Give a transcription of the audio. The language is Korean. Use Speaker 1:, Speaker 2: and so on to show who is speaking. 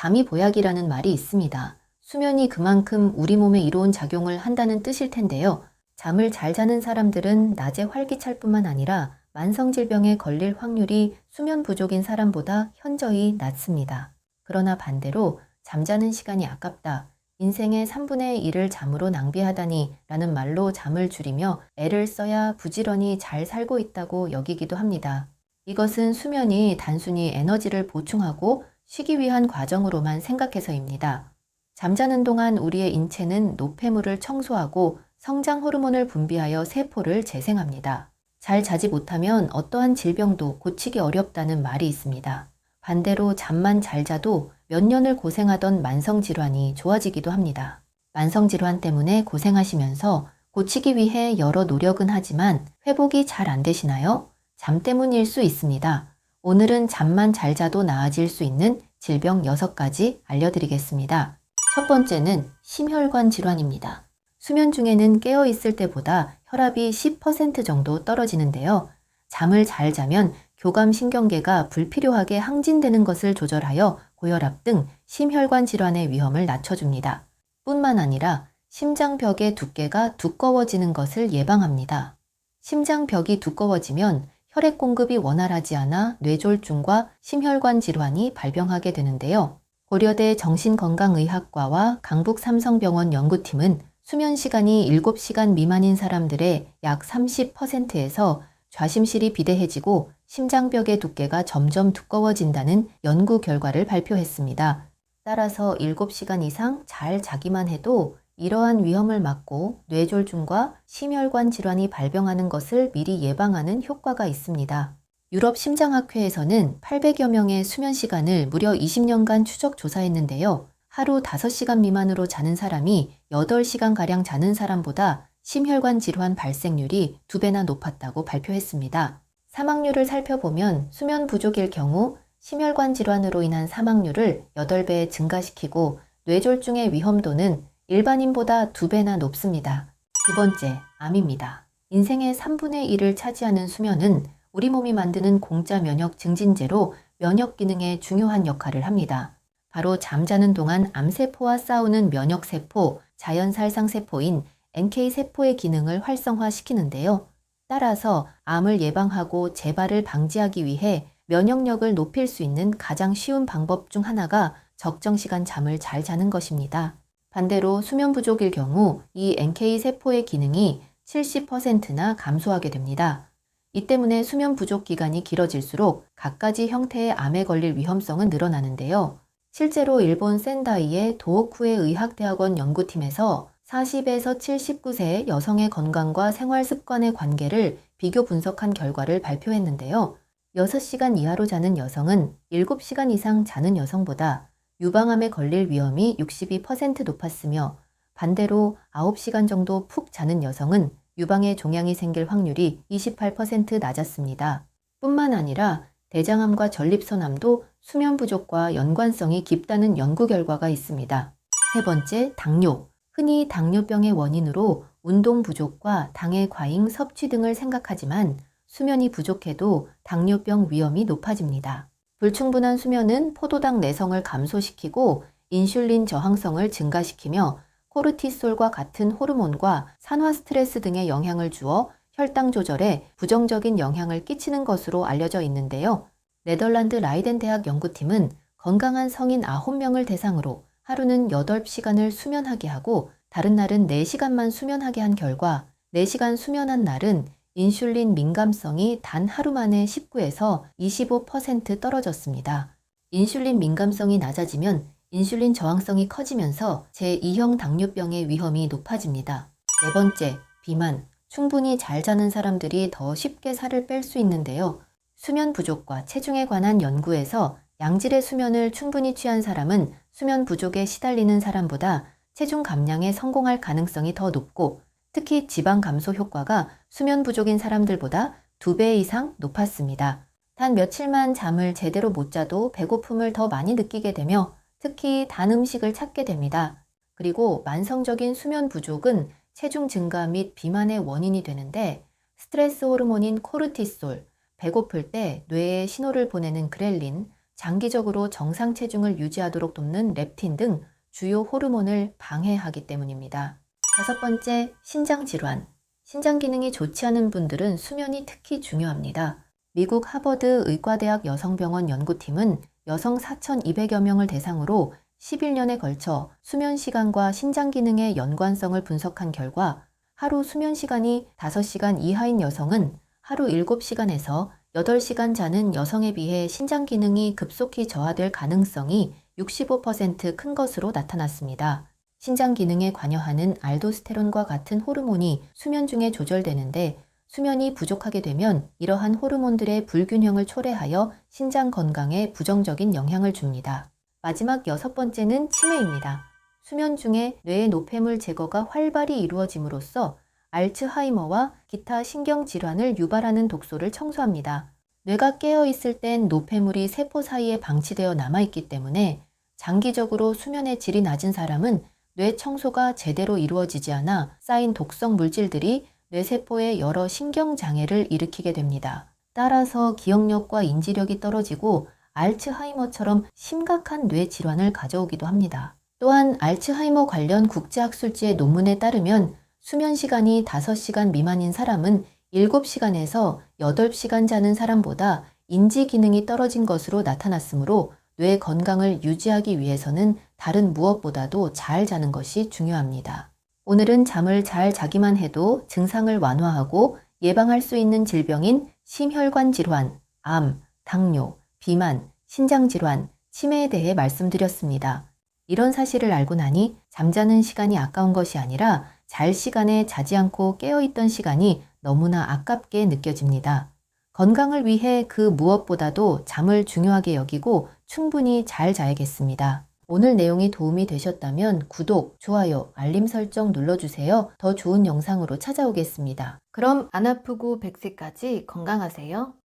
Speaker 1: 잠이 보약이라는 말이 있습니다. 수면이 그만큼 우리 몸에 이로운 작용을 한다는 뜻일 텐데요. 잠을 잘 자는 사람들은 낮에 활기찰 뿐만 아니라 만성질병에 걸릴 확률이 수면 부족인 사람보다 현저히 낮습니다. 그러나 반대로 잠자는 시간이 아깝다, 인생의 3분의 1을 잠으로 낭비하다니 라는 말로 잠을 줄이며 애를 써야 부지런히 잘 살고 있다고 여기기도 합니다. 이것은 수면이 단순히 에너지를 보충하고 쉬기 위한 과정으로만 생각해서입니다. 잠자는 동안 우리의 인체는 노폐물을 청소하고 성장 호르몬을 분비하여 세포를 재생합니다. 잘 자지 못하면 어떠한 질병도 고치기 어렵다는 말이 있습니다. 반대로 잠만 잘 자도 몇 년을 고생하던 만성질환이 좋아지기도 합니다. 만성질환 때문에 고생하시면서 고치기 위해 여러 노력은 하지만 회복이 잘 안 되시나요? 잠 때문일 수 있습니다. 오늘은 잠만 잘 자도 나아질 수 있는 질병 6가지 알려드리겠습니다. 첫 번째는 심혈관 질환입니다. 수면 중에는 깨어 있을 때보다 혈압이 10% 정도 떨어지는데요. 잠을 잘 자면 교감신경계가 불필요하게 항진되는 것을 조절하여 고혈압 등 심혈관 질환의 위험을 낮춰줍니다. 뿐만 아니라 심장벽의 두께가 두꺼워지는 것을 예방합니다. 심장벽이 두꺼워지면 혈액 공급이 원활하지 않아 뇌졸중과 심혈관 질환이 발병하게 되는데요. 고려대 정신건강의학과와 강북삼성병원 연구팀은 수면 시간이 7시간 미만인 사람들의 약 30%에서 좌심실이 비대해지고 심장벽의 두께가 점점 두꺼워진다는 연구 결과를 발표했습니다. 따라서 7시간 이상 잘 자기만 해도 이러한 위험을 막고 뇌졸중과 심혈관 질환이 발병하는 것을 미리 예방하는 효과가 있습니다. 유럽 심장학회에서는 800여 명의 수면 시간을 무려 20년간 추적 조사했는데요. 하루 5시간 미만으로 자는 사람이 8시간가량 자는 사람보다 심혈관 질환 발생률이 2배나 높았다고 발표했습니다. 사망률을 살펴보면 수면 부족일 경우 심혈관 질환으로 인한 사망률을 8배 증가시키고 뇌졸중의 위험도는 일반인보다 2배나 높습니다. 두 번째, 암입니다. 인생의 3분의 1을 차지하는 수면은 우리 몸이 만드는 공짜 면역 증진제로 면역 기능에 중요한 역할을 합니다. 바로 잠자는 동안 암세포와 싸우는 면역세포, 자연살상세포인 NK세포의 기능을 활성화시키는데요. 따라서 암을 예방하고 재발을 방지하기 위해 면역력을 높일 수 있는 가장 쉬운 방법 중 하나가 적정 시간 잠을 잘 자는 것입니다. 반대로 수면 부족일 경우 이 NK세포의 기능이 70%나 감소하게 됩니다. 이 때문에 수면 부족 기간이 길어질수록 갖가지 형태의 암에 걸릴 위험성은 늘어나는데요. 실제로 일본 센다이의 도호쿠에 의학대학원 연구팀에서 40에서 79세의 여성의 건강과 생활 습관의 관계를 비교 분석한 결과를 발표했는데요. 6시간 이하로 자는 여성은 7시간 이상 자는 여성보다 유방암에 걸릴 위험이 62% 높았으며 반대로 9시간 정도 푹 자는 여성은 유방에 종양이 생길 확률이 28% 낮았습니다. 뿐만 아니라 대장암과 전립선암도 수면 부족과 연관성이 깊다는 연구 결과가 있습니다. 세 번째, 당뇨. 흔히 당뇨병의 원인으로 운동 부족과 당의 과잉 섭취 등을 생각하지만 수면이 부족해도 당뇨병 위험이 높아집니다. 불충분한 수면은 포도당 내성을 감소시키고 인슐린 저항성을 증가시키며 코르티솔과 같은 호르몬과 산화 스트레스 등의 영향을 주어 혈당 조절에 부정적인 영향을 끼치는 것으로 알려져 있는데요. 네덜란드 라이덴 대학 연구팀은 건강한 성인 9명을 대상으로 하루는 8시간을 수면하게 하고 다른 날은 4시간만 수면하게 한 결과 4시간 수면한 날은 인슐린 민감성이 단 하루 만에 19에서 25% 떨어졌습니다. 인슐린 민감성이 낮아지면 인슐린 저항성이 커지면서 제2형 당뇨병의 위험이 높아집니다. 네 번째, 비만. 충분히 잘 자는 사람들이 더 쉽게 살을 뺄 수 있는데요. 수면 부족과 체중에 관한 연구에서 양질의 수면을 충분히 취한 사람은 수면 부족에 시달리는 사람보다 체중 감량에 성공할 가능성이 더 높고 특히 지방 감소 효과가 수면 부족인 사람들보다 2배 이상 높았습니다. 단 며칠만 잠을 제대로 못 자도 배고픔을 더 많이 느끼게 되며 특히 단 음식을 찾게 됩니다. 그리고 만성적인 수면 부족은 체중 증가 및 비만의 원인이 되는데 스트레스 호르몬인 코르티솔, 배고플 때 뇌에 신호를 보내는 그렐린, 장기적으로 정상 체중을 유지하도록 돕는 렙틴 등 주요 호르몬을 방해하기 때문입니다. 다섯 번째, 신장 질환. 신장 기능이 좋지 않은 분들은 수면이 특히 중요합니다. 미국 하버드 의과대학 여성병원 연구팀은 여성 4,200여 명을 대상으로 11년에 걸쳐 수면 시간과 신장 기능의 연관성을 분석한 결과 하루 수면 시간이 5시간 이하인 여성은 하루 7시간에서 8시간 자는 여성에 비해 신장 기능이 급속히 저하될 가능성이 65% 큰 것으로 나타났습니다. 신장 기능에 관여하는 알도스테론과 같은 호르몬이 수면 중에 조절되는데 수면이 부족하게 되면 이러한 호르몬들의 불균형을 초래하여 신장 건강에 부정적인 영향을 줍니다. 마지막 여섯 번째는 치매입니다. 수면 중에 뇌의 노폐물 제거가 활발히 이루어짐으로써 알츠하이머와 기타 신경질환을 유발하는 독소를 청소합니다. 뇌가 깨어있을 땐 노폐물이 세포 사이에 방치되어 남아있기 때문에 장기적으로 수면의 질이 낮은 사람은 뇌 청소가 제대로 이루어지지 않아 쌓인 독성 물질들이 뇌세포에 여러 신경장애를 일으키게 됩니다. 따라서 기억력과 인지력이 떨어지고 알츠하이머처럼 심각한 뇌 질환을 가져오기도 합니다. 또한 알츠하이머 관련 국제학술지의 논문에 따르면 수면 시간이 5시간 미만인 사람은 7시간에서 8시간 자는 사람보다 인지 기능이 떨어진 것으로 나타났으므로 뇌 건강을 유지하기 위해서는 다른 무엇보다도 잘 자는 것이 중요합니다. 오늘은 잠을 잘 자기만 해도 증상을 완화하고 예방할 수 있는 질병인 심혈관 질환, 암, 당뇨, 비만, 신장질환, 치매에 대해 말씀드렸습니다. 이런 사실을 알고 나니 잠자는 시간이 아까운 것이 아니라 잘 시간에 자지 않고 깨어있던 시간이 너무나 아깝게 느껴집니다. 건강을 위해 그 무엇보다도 잠을 중요하게 여기고 충분히 잘 자야겠습니다. 오늘 내용이 도움이 되셨다면 구독, 좋아요, 알림 설정 눌러주세요. 더 좋은 영상으로 찾아오겠습니다. 그럼 안 아프고 100세까지 건강하세요.